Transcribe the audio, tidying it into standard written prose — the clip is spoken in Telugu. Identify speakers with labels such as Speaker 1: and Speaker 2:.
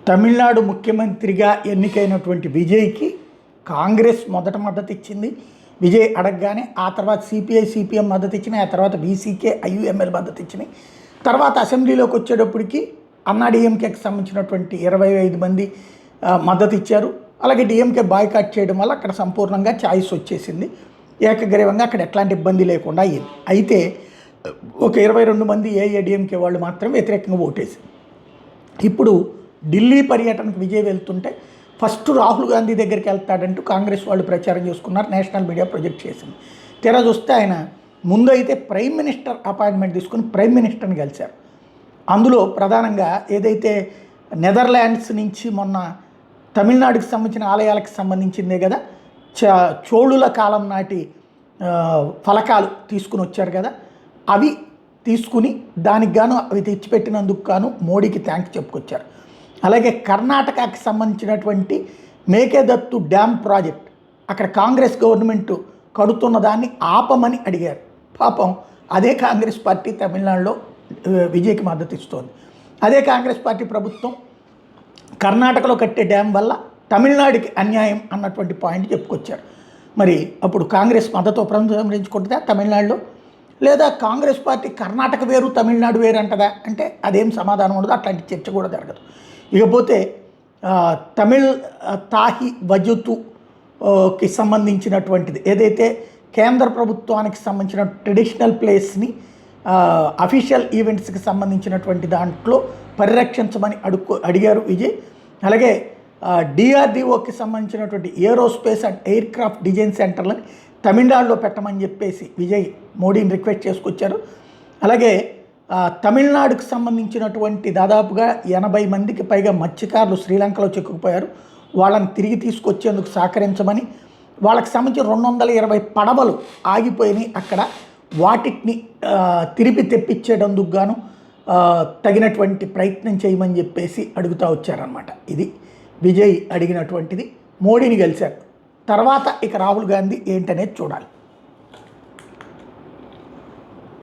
Speaker 1: తమిళనాడు ముఖ్యమంత్రిగా ఎన్నికైనటువంటి విజయ్కి కాంగ్రెస్ మొదట మద్దతు ఇచ్చింది. విజయ్ అడగగానే ఆ తర్వాత సిపిఐ సిపిఎం మద్దతు ఇచ్చినాయి, ఆ తర్వాత బీసీకే ఐయుఎంఎల్ మద్దతు ఇచ్చినాయి. తర్వాత అసెంబ్లీలోకి వచ్చేటప్పటికి అన్నాడీఎంకేకి సంబంధించినటువంటి 25 మంది మద్దతు ఇచ్చారు. అలాగే డిఎంకే బాయ్కాట్ చేయడం వల్ల అక్కడ సంపూర్ణంగా ఛాయిస్ వచ్చేసింది. ఏకగ్రీవంగా అక్కడ ఎట్లాంటి ఇబ్బంది లేకుండా అయ్యింది. అయితే ఒక 22 మంది ఏఐఏడిఎంకే వాళ్ళు మాత్రం వ్యతిరేకంగా ఓటేసింది. ఇప్పుడు ఢిల్లీ పర్యటనకు విజయ్ వెళ్తుంటే ఫస్ట్ రాహుల్ గాంధీ దగ్గరికి వెళ్తాడంటూ కాంగ్రెస్ వాళ్ళు ప్రచారం చేసుకున్నారు. నేషనల్ మీడియా ప్రొజెక్ట్ చేసింది. తెర చూస్తే ఆయన ముందు అయితే ప్రైమ్ మినిస్టర్ అపాయింట్మెంట్ తీసుకుని ప్రైమ్ మినిస్టర్ని కలిశారు. అందులో ప్రధానంగా ఏదైతే నెదర్లాండ్స్ నుంచి మొన్న తమిళనాడుకి సంబంధించిన ఆలయాలకు సంబంధించిందే కదా, చోళుల కాలం నాటి ఫలకాలు తీసుకుని వచ్చారు కదా, అవి తీసుకుని దానికి గాను అవి తెచ్చిపెట్టినందుకు గాను మోడీకి థ్యాంక్స్ చెప్పుకొచ్చారు. అలాగే కర్ణాటకకి సంబంధించినటువంటి మేకేదత్తు డ్యామ్ ప్రాజెక్ట్ అక్కడ కాంగ్రెస్ గవర్నమెంట్ కడుతున్న దాన్ని ఆపమని అడిగారు. పాపం అదే కాంగ్రెస్ పార్టీ తమిళనాడులో విజయ్కి మద్దతు ఇస్తోంది. అదే కాంగ్రెస్ పార్టీ ప్రభుత్వం కర్ణాటకలో కట్టే డ్యామ్ వల్ల తమిళనాడుకి అన్యాయం అన్నటువంటి పాయింట్ చెప్పుకొచ్చారు. మరి అప్పుడు కాంగ్రెస్ మద్దతు ఉపసంహరించుకుంటుందా తమిళనాడులో, లేదా కాంగ్రెస్ పార్టీ కర్ణాటక వేరు తమిళనాడు వేరు అంటదా అంటే అదేం సమాధానం ఉండదు. అట్లాంటి చర్చ కూడా జరగదు. ఇకపోతే తమిళ్ తాహి వజుతుకి సంబంధించినటువంటిది ఏదైతే కేంద్ర ప్రభుత్వానికి సంబంధించిన ట్రెడిషనల్ ప్లేస్ని అఫీషియల్ ఈవెంట్స్కి సంబంధించినటువంటి దాంట్లో పరిరక్షించమని అడిగారు విజయ్. అలాగే డిఆర్డిఓకి సంబంధించినటువంటి aerospace and aircraft design సెంటర్లని తమిళనాడులో పెట్టమని చెప్పేసి విజయ్ మోడీని రిక్వెస్ట్ చేసుకొచ్చారు. అలాగే తమిళనాడుకు సంబంధించినటువంటి దాదాపుగా 80 మందికి పైగా మత్స్యకారులు శ్రీలంకలో చిక్కుకుపోయారు. వాళ్ళని తిరిగి తీసుకొచ్చేందుకు సహకరించమని, వాళ్ళకి సంబంధించిన 220 పడవలు ఆగిపోయినాయి అక్కడ, వాటిని తిరిగి తెప్పించేటందుకు గాను తగినటువంటి ప్రయత్నం చేయమని చెప్పేసి అడుగుతూ వచ్చారనమాట. ఇది విజయ్ అడిగినటువంటిది. మోడీని కలిశారు. తర్వాత ఇక రాహుల్ గాంధీ ఏంటనేది చూడాలి.